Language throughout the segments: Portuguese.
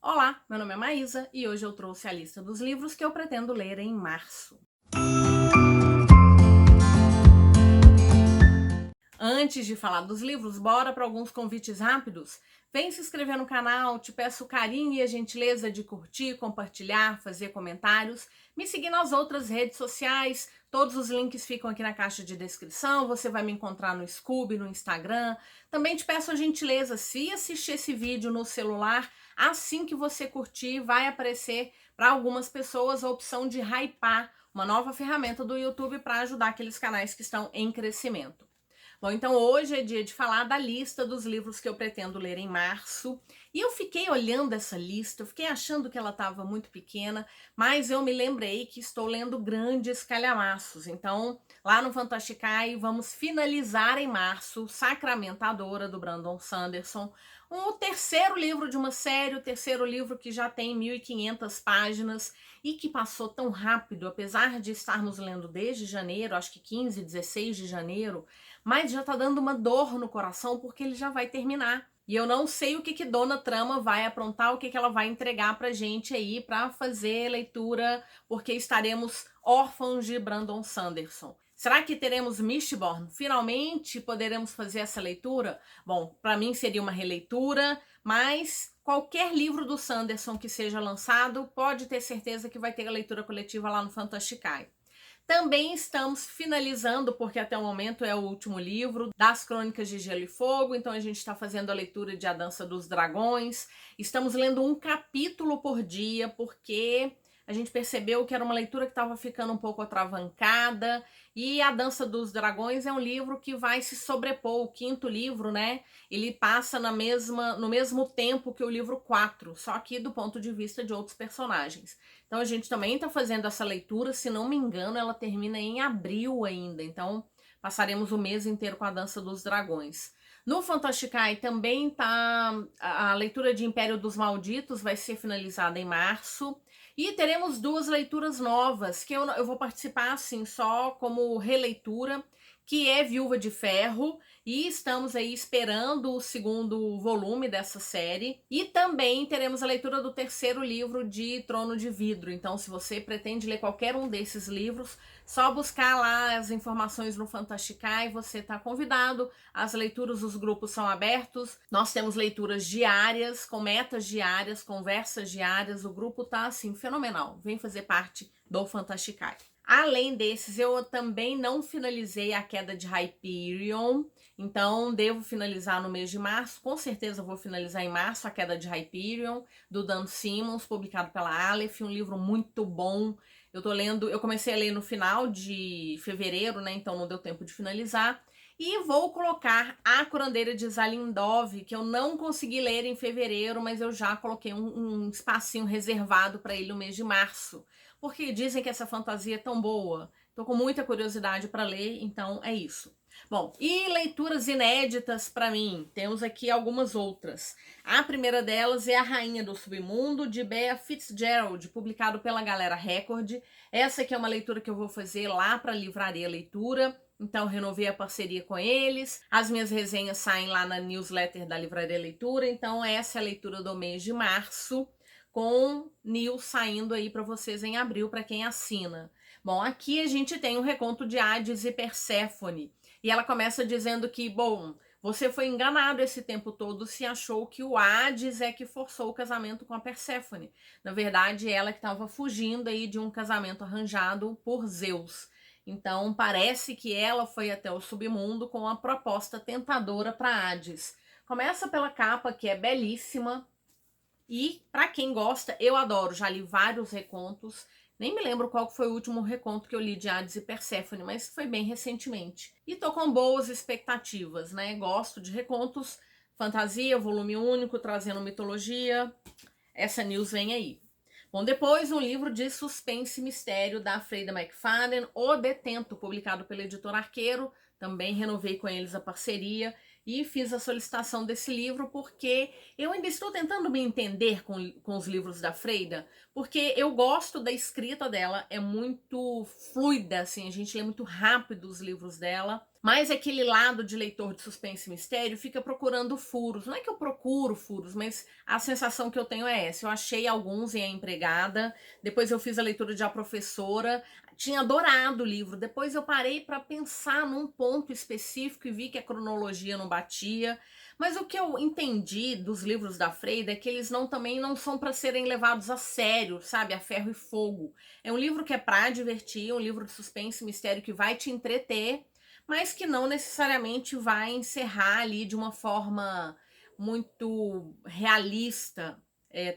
Olá, meu nome é Maísa e hoje eu trouxe a lista dos livros que eu pretendo ler em março. Antes de falar dos livros, bora para alguns convites rápidos? Vem se inscrever no canal, te peço o carinho e a gentileza de curtir, compartilhar, fazer comentários, me seguir nas outras redes sociais, todos os links ficam aqui na caixa de descrição, você vai me encontrar no Scoob, no Instagram. Também te peço a gentileza, se assistir esse vídeo no celular, assim que você curtir, vai aparecer para algumas pessoas a opção de hypar, uma nova ferramenta do YouTube para ajudar aqueles canais que estão em crescimento. Bom, então hoje é dia de falar da lista dos livros que eu pretendo ler em março. E eu fiquei olhando essa lista, eu fiquei achando que ela estava muito pequena, mas eu me lembrei que estou lendo grandes calhamaços. Então, lá no Fantasticai, vamos finalizar em março Sacramentadora, do Brandon Sanderson. O terceiro livro de uma série, o terceiro livro que já tem 1.500 páginas e que passou tão rápido, apesar de estarmos lendo desde janeiro, acho que 15, 16 de janeiro, mas já tá dando uma dor no coração porque ele já vai terminar. E eu não sei o que Dona Trama vai aprontar, o que ela vai entregar pra gente aí pra fazer leitura, porque estaremos órfãos de Brandon Sanderson. Será que teremos Mistborn? Finalmente poderemos fazer essa leitura? Bom, para mim seria uma releitura, mas qualquer livro do Sanderson que seja lançado, pode ter certeza que vai ter a leitura coletiva lá no Fantasticai. Também estamos finalizando, porque até o momento é o último livro, das Crônicas de Gelo e Fogo, então a gente está fazendo a leitura de A Dança dos Dragões. Estamos lendo um capítulo por dia, porque a gente percebeu que era uma leitura que estava ficando um pouco atravancada, e A Dança dos Dragões é um livro que vai se sobrepor, o quinto livro, né? Ele passa no mesmo tempo que o livro 4, só que do ponto de vista de outros personagens. Então a gente também está fazendo essa leitura, se não me engano, ela termina em abril ainda, então passaremos o mês inteiro com A Dança dos Dragões. No Fantasticai também tá a leitura de Império dos Malditos, vai ser finalizada em março. E teremos duas leituras novas, que eu vou participar assim só como releitura, que é Viúva de Ferro, e estamos aí esperando o segundo volume dessa série. E também teremos a leitura do terceiro livro de Trono de Vidro. Então, se você pretende ler qualquer um desses livros, só buscar lá as informações no Fantasticai, você está convidado. As leituras, os grupos são abertos. Nós temos leituras diárias, com metas diárias, conversas diárias. O grupo tá assim fenomenal. Vem fazer parte do Fantasticai. Além desses, eu também não finalizei A Queda de Hyperion, então devo finalizar no mês de março. Com certeza vou finalizar em março A Queda de Hyperion, do Dan Simmons, publicado pela Aleph, um livro muito bom. Eu comecei a ler no final de fevereiro, né? Então não deu tempo de finalizar. E vou colocar A Curandeira de Zalindov, que eu não consegui ler em fevereiro, mas eu já coloquei um espacinho reservado para ele no mês de março, porque dizem que essa fantasia é tão boa. Tô com muita curiosidade para ler, então é isso. Bom, e leituras inéditas para mim, temos aqui algumas outras. A primeira delas é A Rainha do Submundo, de Bea Fitzgerald, publicado pela Galera Record. Essa aqui é uma leitura que eu vou fazer lá para a Livraria Leitura, então renovei a parceria com eles. As minhas resenhas saem lá na newsletter da Livraria Leitura, então essa é a leitura do mês de março, com news saindo aí para vocês em abril, para quem assina. Bom, aqui a gente tem um reconto de Hades e Perséfone, e ela começa dizendo que, bom, você foi enganado esse tempo todo se achou que o Hades é que forçou o casamento com a Perséfone. Na verdade, ela que estava fugindo aí de um casamento arranjado por Zeus. Então, parece que ela foi até o submundo com uma proposta tentadora para Hades. Começa pela capa, que é belíssima, e para quem gosta, eu adoro, já li vários recontos, nem me lembro qual foi o último reconto que eu li de Hades e Perséfone, mas foi bem recentemente. E tô com boas expectativas, né? Gosto de recontos, fantasia, volume único, trazendo mitologia. Essa news vem aí. Bom, depois um livro de suspense e mistério da Freida McFadden, O Detento, publicado pela editora Arqueiro. Também renovei com eles a parceria e fiz a solicitação desse livro porque eu ainda estou tentando me entender com os livros da Freida, porque eu gosto da escrita dela, é muito fluida, assim, a gente lê muito rápido os livros dela, Mas aquele lado de leitor de suspense e mistério fica procurando furos. Não é que eu procuro furos, mas a sensação que eu tenho é essa. Eu achei alguns em A Empregada, depois eu fiz a leitura de A Professora, tinha adorado o livro. Depois eu parei para pensar num ponto específico e vi que a cronologia não batia. Mas o que eu entendi dos livros da Freida é que eles também não são para serem levados a sério, sabe? A ferro e fogo. É um livro que é para divertir, um livro de suspense e mistério que vai te entreter, mas que não necessariamente vai encerrar ali de uma forma muito realista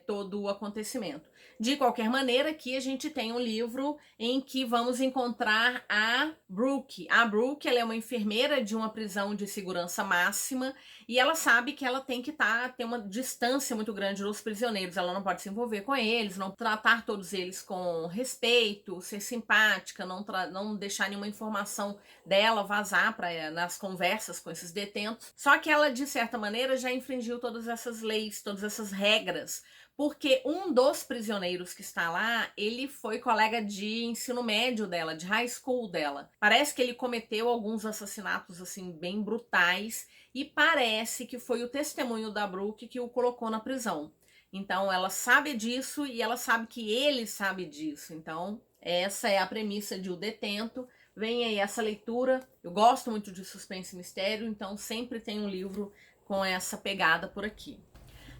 todo o acontecimento. De qualquer maneira, aqui a gente tem um livro em que vamos encontrar a Brooke. A Brooke, ela é uma enfermeira de uma prisão de segurança máxima e ela sabe que ela tem que ter uma distância muito grande dos prisioneiros. Ela não pode se envolver com eles, não tratar todos eles com respeito, ser simpática, não deixar nenhuma informação dela vazar nas conversas com esses detentos. Só que ela, de certa maneira, já infringiu todas essas leis, todas essas regras, porque um dos prisioneiros que está lá, ele foi colega de ensino médio dela, de high school dela. Parece que ele cometeu alguns assassinatos, assim, bem brutais, e parece que foi o testemunho da Brooke que o colocou na prisão. Então, ela sabe disso e ela sabe que ele sabe disso. Então, essa é a premissa de O Detento. Vem aí essa leitura. Eu gosto muito de suspense e mistério, então sempre tem um livro com essa pegada por aqui.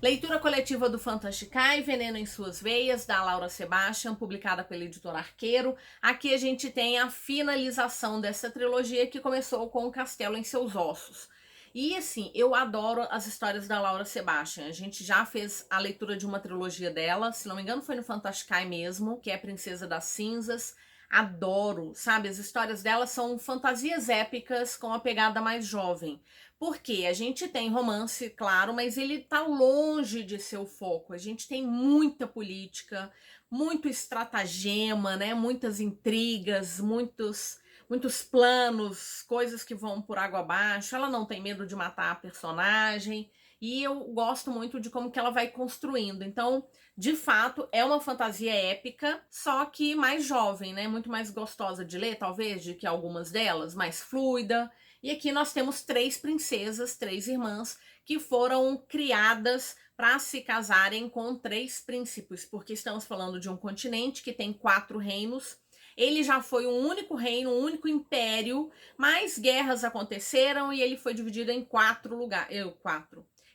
Leitura coletiva do Fantasticai, Veneno em Suas Veias, da Laura Sebastian, publicada pela editora Arqueiro. Aqui a gente tem a finalização dessa trilogia que começou com O Castelo em Seus Ossos. E assim, eu adoro as histórias da Laura Sebastian. A gente já fez a leitura de uma trilogia dela, se não me engano foi no Fantasticai mesmo, que é Princesa das Cinzas. Adoro, sabe? As histórias dela são fantasias épicas com a pegada mais jovem. Porque a gente tem romance, claro, mas ele tá longe de ser o foco. A gente tem muita política, muito estratagema, né? Muitas intrigas, muitos planos, coisas que vão por água abaixo. Ela não tem medo de matar a personagem. E eu gosto muito de como que ela vai construindo. Então, de fato, é uma fantasia épica, só que mais jovem, né? Muito mais gostosa de ler, talvez, do que algumas delas, mais fluida. E aqui nós temos 3 princesas, 3 irmãs, que foram criadas para se casarem com 3 príncipes, porque estamos falando de um continente que tem 4 reinos. Ele já foi um único reino, um único império, mas guerras aconteceram e ele foi dividido em 4 lugares.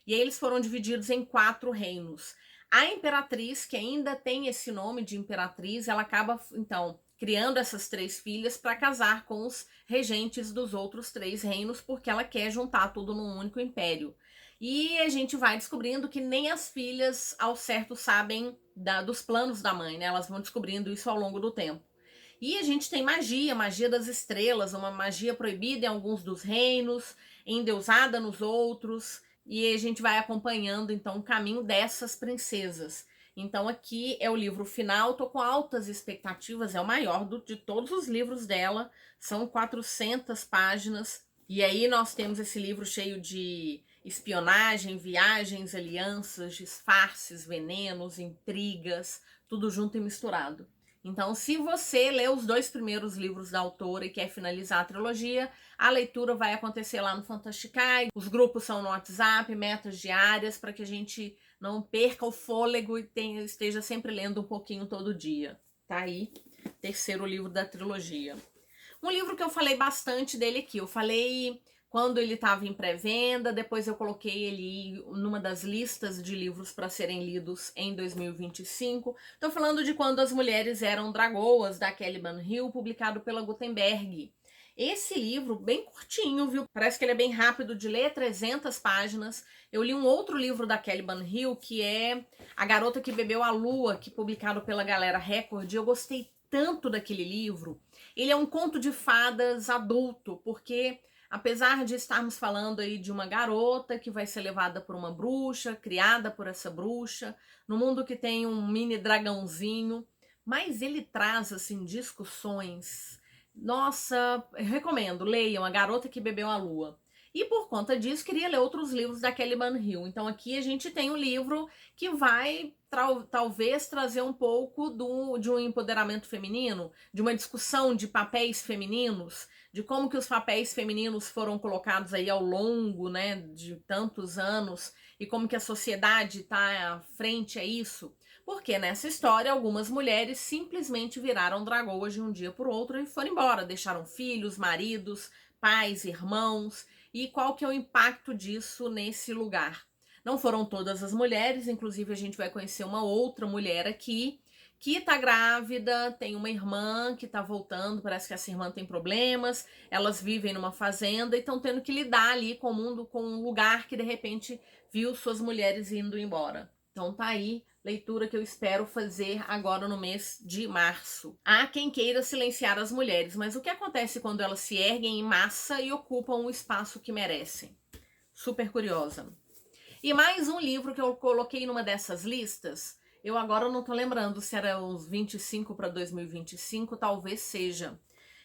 E aí eles foram divididos em 4 reinos. A imperatriz, que ainda tem esse nome de imperatriz, ela acaba, então, criando essas 3 filhas para casar com os regentes dos outros 3 reinos, porque ela quer juntar tudo num único império. E a gente vai descobrindo que nem as filhas ao certo sabem dos planos da mãe, né? Elas vão descobrindo isso ao longo do tempo. E a gente tem magia, magia das estrelas, uma magia proibida em alguns dos reinos, endeusada nos outros, e a gente vai acompanhando então o caminho dessas princesas. Então aqui é o livro final, tô com altas expectativas, é o maior de todos os livros dela, são 400 páginas, e aí nós temos esse livro cheio de espionagem, viagens, alianças, disfarces, venenos, intrigas, tudo junto e misturado. Então, se você lê os 2 primeiros livros da autora e quer finalizar a trilogia, a leitura vai acontecer lá no Fantasticai. Os grupos são no WhatsApp, metas diárias, para que a gente não perca o fôlego e esteja sempre lendo um pouquinho todo dia. Tá aí, 3º livro da trilogia. Um livro que eu falei bastante dele aqui, eu falei quando ele estava em pré-venda, depois eu coloquei ele numa das listas de livros para serem lidos em 2025. Estou falando de Quando as Mulheres Eram Dragoas, da Kelly Hill, publicado pela Gutenberg. Esse livro, bem curtinho, viu? Parece que ele é bem rápido de ler, 300 páginas. Eu li um outro livro da Kelly Hill, que é A Garota que Bebeu a Lua, que é publicado pela Galera Record. Eu gostei tanto daquele livro. Ele é um conto de fadas adulto, porque apesar de estarmos falando aí de uma garota que vai ser levada por uma bruxa, criada por essa bruxa, no mundo que tem um mini dragãozinho, mas ele traz, assim, discussões. Nossa, eu recomendo, leiam A Garota que Bebeu a Lua. E por conta disso, queria ler outros livros da Kelly Hill. Então aqui a gente tem um livro que vai talvez trazer um pouco de um empoderamento feminino, de uma discussão de papéis femininos, de como que os papéis femininos foram colocados aí ao longo, né, de tantos anos e como que a sociedade está frente a isso. Porque nessa história algumas mulheres simplesmente viraram dragoas de um dia por outro e foram embora, deixaram filhos, maridos, pais, irmãos. E qual que é o impacto disso nesse lugar? Não foram todas as mulheres, inclusive a gente vai conhecer uma outra mulher aqui que tá grávida, tem uma irmã que tá voltando, parece que essa irmã tem problemas, elas vivem numa fazenda e estão tendo que lidar ali com o mundo, com um lugar que de repente viu suas mulheres indo embora. Então tá aí, leitura que eu espero fazer agora no mês de março. Há quem queira silenciar as mulheres, mas o que acontece quando elas se erguem em massa e ocupam o espaço que merecem? Super curiosa. E mais um livro que eu coloquei numa dessas listas, eu agora não tô lembrando se era uns 25 para 2025, talvez seja.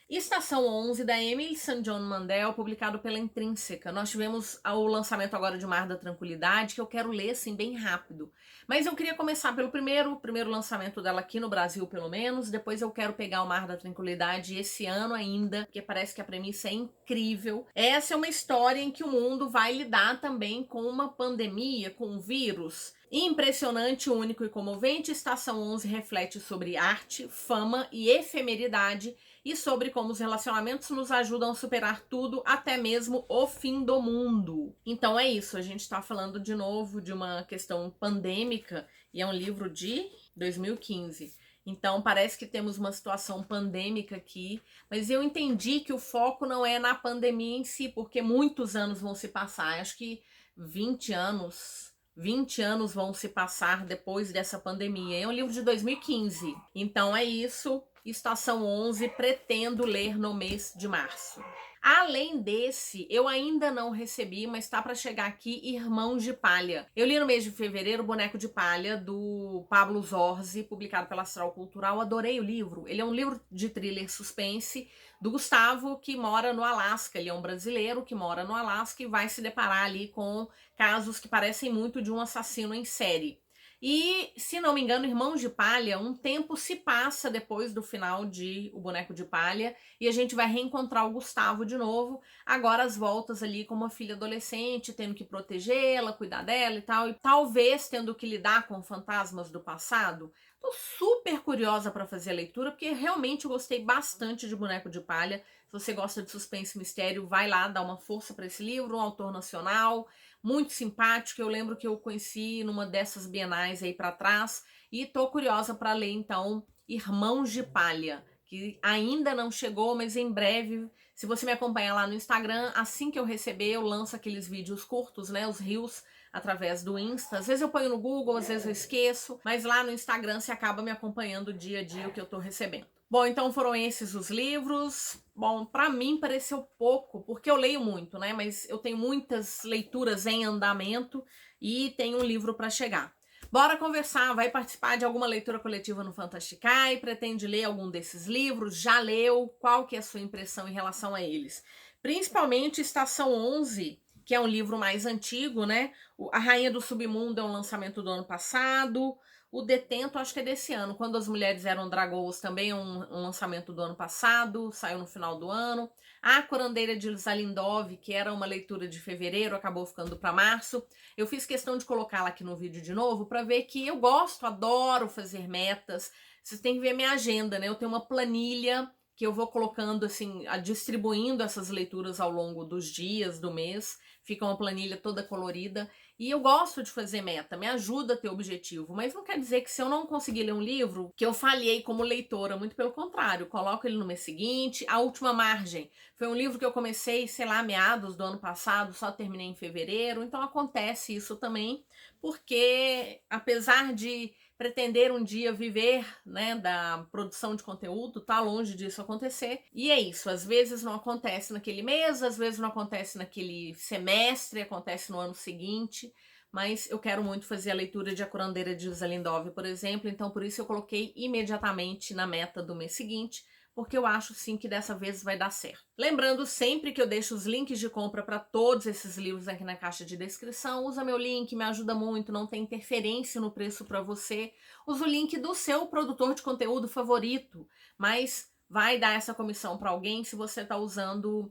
Estação 11, da Emily St. John Mandel, publicado pela Intrínseca. Nós tivemos o lançamento agora de Mar da Tranquilidade, que eu quero ler, assim, bem rápido. Mas eu queria começar pelo primeiro lançamento dela aqui no Brasil, pelo menos. Depois eu quero pegar o Mar da Tranquilidade esse ano ainda, porque parece que a premissa é incrível. Essa é uma história em que o mundo vai lidar também com uma pandemia, com um vírus. Impressionante, único e comovente, Estação 11 reflete sobre arte, fama e efemeridade e sobre como os relacionamentos nos ajudam a superar tudo, até mesmo o fim do mundo. Então é isso, a gente tá falando de novo de uma questão pandêmica e é um livro de 2015. Então parece que temos uma situação pandêmica aqui, mas eu entendi que o foco não é na pandemia em si, porque muitos anos vão se passar, acho que 20 anos vão se passar depois dessa pandemia. É um livro de 2015. Então é isso. Estação 11, pretendo ler no mês de março. Além desse, eu ainda não recebi, mas tá para chegar aqui, Irmãos de Palha. Eu li no mês de fevereiro Boneco de Palha, do Pablo Zorzi, publicado pela Astral Cultural. Adorei o livro. Ele é um livro de thriller suspense do Gustavo, que mora no Alasca. Ele é um brasileiro que mora no Alasca e vai se deparar ali com casos que parecem muito de um assassino em série. E, se não me engano, Irmãos de Palha, um tempo se passa depois do final de O Boneco de Palha e a gente vai reencontrar o Gustavo de novo, agora as voltas ali com uma filha adolescente, tendo que protegê-la, cuidar dela e tal, e talvez tendo que lidar com fantasmas do passado. Tô super curiosa para fazer a leitura, porque realmente eu gostei bastante de Boneco de Palha. Se você gosta de suspense e mistério, vai lá dar uma força para esse livro, um autor nacional, muito simpático. Eu lembro que eu conheci numa dessas bienais aí para trás e tô curiosa para ler então Irmãos de Palha, que ainda não chegou, mas em breve, se você me acompanhar lá no Instagram, assim que eu receber, eu lanço aqueles vídeos curtos, né, os reels através do Insta. Às vezes eu ponho no Google, às vezes eu esqueço, mas lá no Instagram você acaba me acompanhando dia a dia o que eu tô recebendo. Bom, então foram esses os livros. Bom, para mim pareceu pouco, porque eu leio muito, né? Mas eu tenho muitas leituras em andamento e tenho um livro para chegar. Bora conversar, vai participar de alguma leitura coletiva no Fantasticai? Pretende ler algum desses livros? Já leu? Qual que é a sua impressão em relação a eles? Principalmente Estação 11, que é um livro mais antigo, né? A Rainha do Submundo é um lançamento do ano passado. O Detento, acho que é desse ano. Quando as Mulheres Eram Dragoas, também é um lançamento do ano passado, saiu no final do ano. A Curandeira de Zalindov, que era uma leitura de fevereiro, acabou ficando para março. Eu fiz questão de colocá-la aqui no vídeo de novo para ver que eu gosto, adoro fazer metas. Vocês têm que ver minha agenda, né? Eu tenho uma planilha que eu vou colocando assim, distribuindo essas leituras ao longo dos dias, do mês. Fica uma planilha toda colorida. E eu gosto de fazer meta, me ajuda a ter objetivo, mas não quer dizer que se eu não conseguir ler um livro, que eu falhei como leitora, muito pelo contrário, coloco ele no mês seguinte. A Última Margem foi um livro que eu comecei, sei lá, meados do ano passado, só terminei em fevereiro, então acontece isso também, porque apesar de pretender um dia viver, né, da produção de conteúdo, tá longe disso acontecer. E é isso, às vezes não acontece naquele mês, às vezes não acontece naquele semestre, acontece no ano seguinte, mas eu quero muito fazer a leitura de A Curandeira de Zalindov, por exemplo, então por isso eu coloquei imediatamente na meta do mês seguinte, porque eu acho sim que dessa vez vai dar certo. Lembrando sempre que eu deixo os links de compra para todos esses livros aqui na caixa de descrição. Usa meu link, me ajuda muito, não tem interferência no preço para você. Usa o link do seu produtor de conteúdo favorito, mas vai dar essa comissão para alguém se você está usando...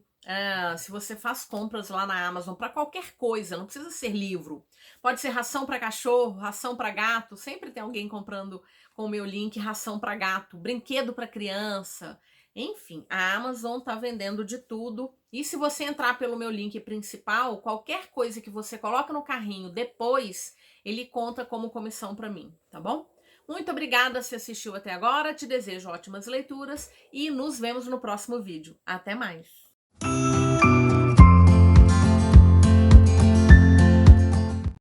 se você faz compras lá na Amazon para qualquer coisa, não precisa ser livro. Pode ser ração para cachorro, ração para gato, sempre tem alguém comprando com o meu link ração para gato, brinquedo para criança. Enfim, a Amazon tá vendendo de tudo. E se você entrar pelo meu link principal, qualquer coisa que você coloca no carrinho depois, ele conta como comissão para mim, tá bom? Muito obrigada se assistiu até agora, te desejo ótimas leituras e nos vemos no próximo vídeo. Até mais!